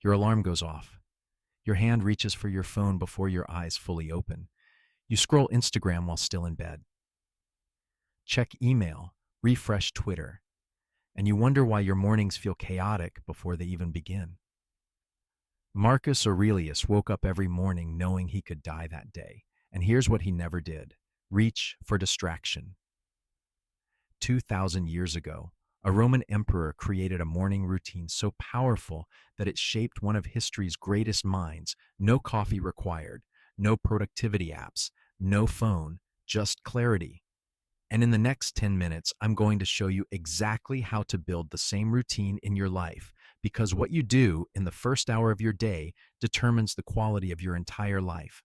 Your alarm goes off. Your hand reaches for your phone before your eyes fully open. You scroll Instagram while still in bed. Check email, refresh Twitter, and you wonder why your mornings feel chaotic before they even begin. Marcus Aurelius woke up every morning knowing he could die that day, and here's what he never did: reach for distraction. 2,000 years ago, a Roman emperor created a morning routine so powerful that it shaped one of history's greatest minds. No coffee required, no productivity apps, no phone, just clarity. And in the next 10 minutes, I'm going to show you exactly how to build the same routine in your life, because what you do in the first hour of your day determines the quality of your entire life.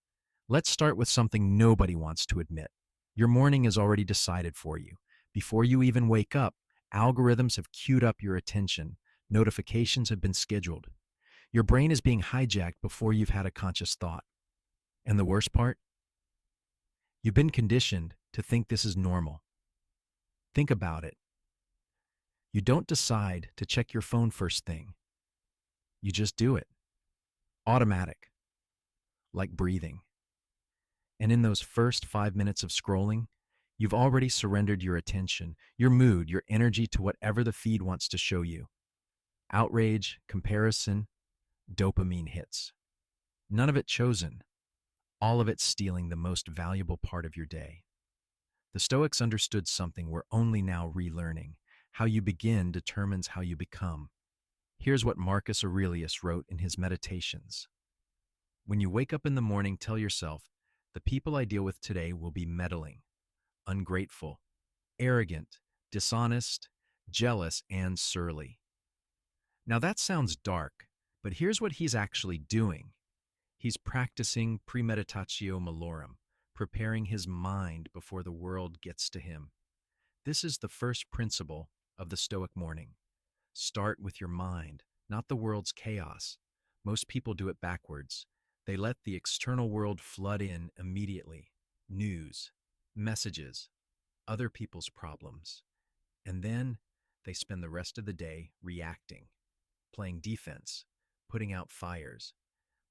Let's start with something nobody wants to admit. Your morning is already decided for you. Before you even wake up, algorithms have queued up your attention. Notifications have been scheduled. Your brain is being hijacked before you've had a conscious thought. And the worst part? You've been conditioned to think this is normal. Think about it. You don't decide to check your phone first thing. You just do it. Automatic, like breathing. And in those first 5 minutes of scrolling, you've already surrendered your attention, your mood, your energy to whatever the feed wants to show you. Outrage, comparison, dopamine hits. None of it chosen. All of it stealing the most valuable part of your day. The Stoics understood something we're only now relearning. How you begin determines how you become. Here's what Marcus Aurelius wrote in his Meditations. When you wake up in the morning, tell yourself, the people I deal with today will be meddling, ungrateful, arrogant, dishonest, jealous, and surly. Now that sounds dark, but here's what he's actually doing. He's practicing premeditatio malorum, preparing his mind before the world gets to him. This is the first principle of the Stoic morning. Start with your mind, not the world's chaos. Most people do it backwards. They let the external world flood in immediately. News, messages, other people's problems. And then they spend the rest of the day reacting, playing defense, putting out fires.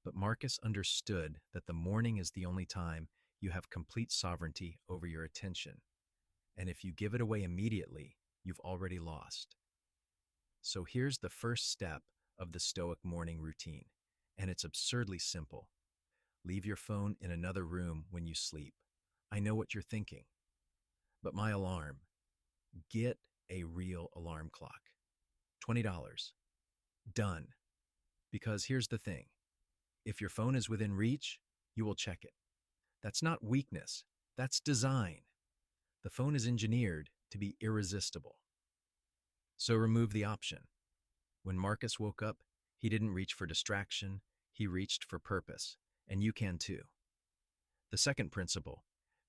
But Marcus understood that the morning is the only time you have complete sovereignty over your attention. And if you give it away immediately, you've already lost. So here's the first step of the Stoic morning routine, and it's absurdly simple. Leave your phone in another room when you sleep. I know what you're thinking. But my alarm. Get a real alarm clock. $20. Done. Because here's the thing. If your phone is within reach, you will check it. That's not weakness. That's design. The phone is engineered to be irresistible. So remove the option. When Marcus woke up, he didn't reach for distraction, he reached for purpose, and you can too. The second principle,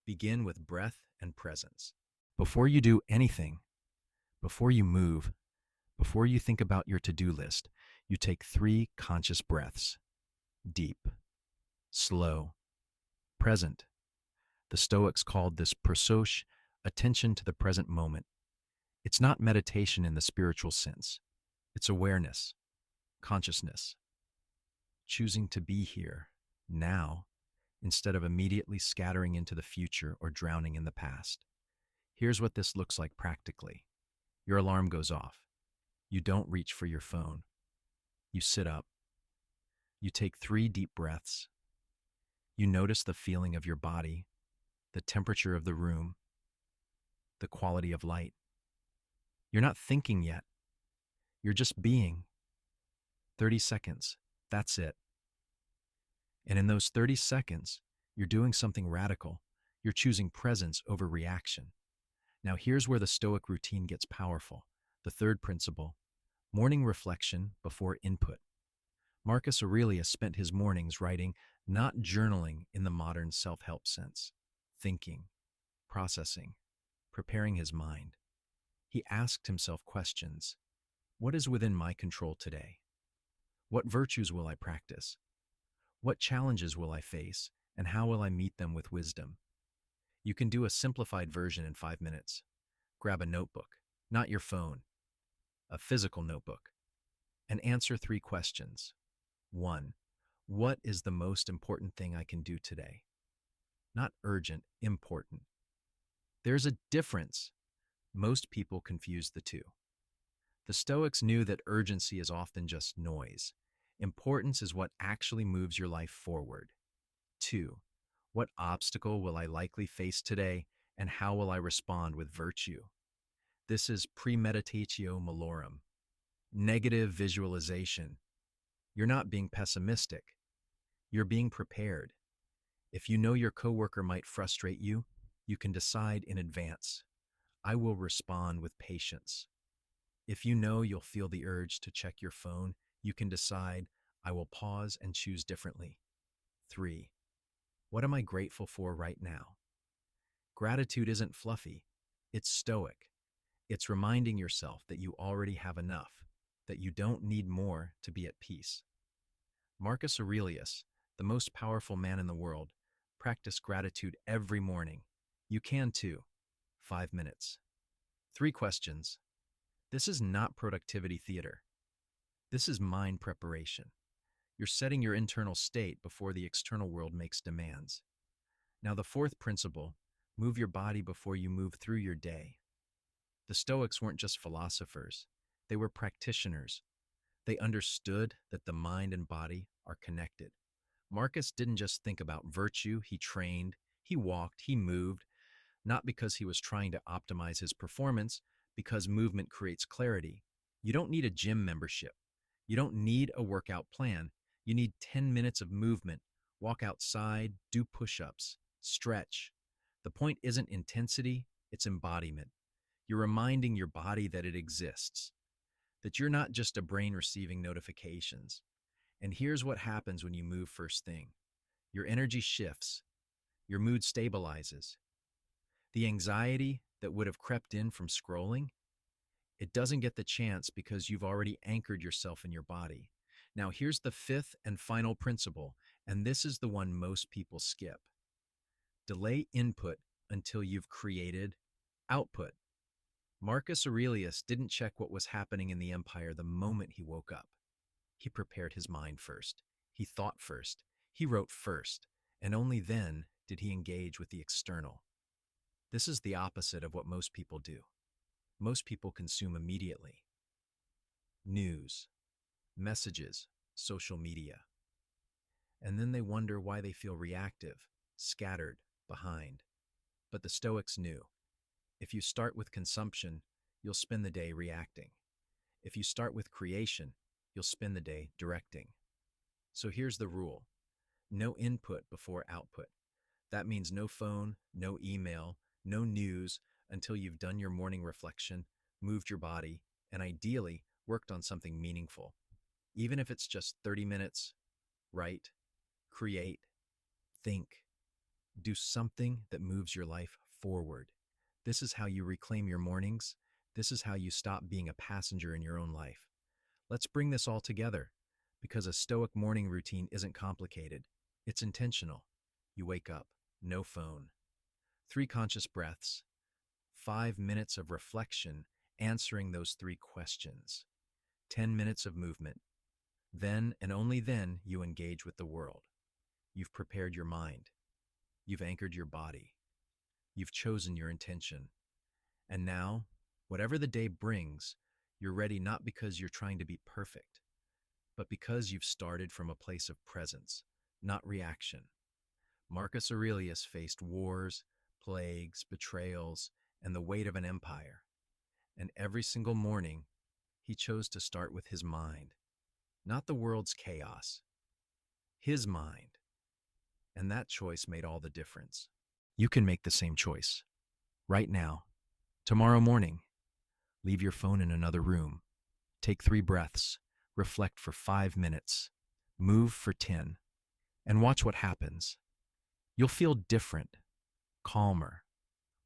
begin with breath and presence. Before you do anything, before you move, before you think about your to-do list, you take 3 conscious breaths. Deep, slow, present. The Stoics called this prosoche, attention to the present moment. It's not meditation in the spiritual sense. It's awareness, consciousness, choosing to be here, now, instead of immediately scattering into the future or drowning in the past. Here's what this looks like practically. Your alarm goes off. You don't reach for your phone. You sit up. You take 3 deep breaths. You notice the feeling of your body, the temperature of the room, the quality of light. You're not thinking yet. You're just being. 30 seconds. That's it. And in those 30 seconds, you're doing something radical. You're choosing presence over reaction. Now here's where the Stoic routine gets powerful. The third principle, morning reflection before input. Marcus Aurelius spent his mornings writing, not journaling in the modern self-help sense, thinking, processing, preparing his mind. He asked himself questions. What is within my control today? What virtues will I practice? What challenges will I face, and how will I meet them with wisdom? You can do a simplified version in 5 minutes. Grab a notebook, not your phone, a physical notebook, and answer 3 questions. 1. What is the most important thing I can do today? Not urgent, important. There's a difference. Most people confuse the two. The Stoics knew that urgency is often just noise. Importance is what actually moves your life forward. 2. What obstacle will I likely face today, and how will I respond with virtue? This is premeditatio malorum, negative visualization. You're not being pessimistic. You're being prepared. If you know your coworker might frustrate you, you can decide in advance. I will respond with patience. If you know you'll feel the urge to check your phone, you can decide, I will pause and choose differently. 3. What am I grateful for right now? Gratitude isn't fluffy. It's stoic. It's reminding yourself that you already have enough, that you don't need more to be at peace. Marcus Aurelius, the most powerful man in the world, practiced gratitude every morning. You can too. 5 minutes. 3 questions. This is not productivity theater. This is mind preparation. You're setting your internal state before the external world makes demands. Now, the 4th principle, move your body before you move through your day. The Stoics weren't just philosophers. They were practitioners. They understood that the mind and body are connected. Marcus didn't just think about virtue, he trained, he walked, he moved, not because he was trying to optimize his performance, because movement creates clarity. You don't need a gym membership. You don't need a workout plan. You need 10 minutes of movement. Walk outside, do push-ups, stretch. The point isn't intensity, it's embodiment. You're reminding your body that it exists, that you're not just a brain receiving notifications. And here's what happens when you move first thing. Your energy shifts. Your mood stabilizes. The anxiety that would have crept in from scrolling, it doesn't get the chance because you've already anchored yourself in your body. Now, here's the 5th and final principle, and this is the one most people skip. Delay input until you've created output. Marcus Aurelius didn't check what was happening in the empire the moment he woke up. He prepared his mind first. He thought first. He wrote first. And only then did he engage with the external. This is the opposite of what most people do. Most people consume immediately. News, messages, social media. And then they wonder why they feel reactive, scattered, behind. But the Stoics knew, if you start with consumption, you'll spend the day reacting. If you start with creation, you'll spend the day directing. So here's the rule. No input before output. That means no phone, no email, no news until you've done your morning reflection, moved your body, and ideally worked on something meaningful. Even if it's just 30 minutes, write, create, think, do something that moves your life forward. This is how you reclaim your mornings. This is how you stop being a passenger in your own life. Let's bring this all together, because a Stoic morning routine isn't complicated. It's intentional. You wake up, no phone. 3 conscious breaths. 5 minutes of reflection, answering those 3 questions. 10 minutes of movement. Then and only then you engage with the world. You've prepared your mind. You've anchored your body. You've chosen your intention. And now, whatever the day brings, you're ready not because you're trying to be perfect, but because you've started from a place of presence, not reaction. Marcus Aurelius faced wars, plagues, betrayals, and the weight of an empire. And every single morning, he chose to start with his mind, not the world's chaos, his mind. And that choice made all the difference. You can make the same choice. Right now, tomorrow morning, leave your phone in another room. Take 3 breaths, reflect for 5 minutes, move for 10, and watch what happens. You'll feel different, calmer,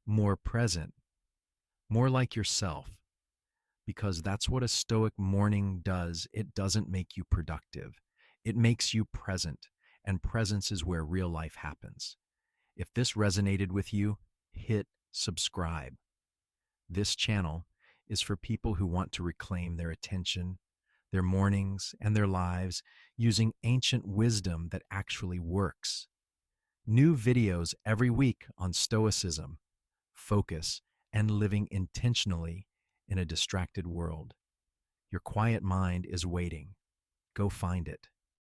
more present, more like yourself, because that's what a Stoic morning does. It doesn't make you productive. It makes you present, and presence is where real life happens. If this resonated with you, hit subscribe. This channel is for people who want to reclaim their attention, their mornings, and their lives using ancient wisdom that actually works. New videos every week on Stoicism, focus, and living intentionally in a distracted world. Your quiet mind is waiting. Go find it.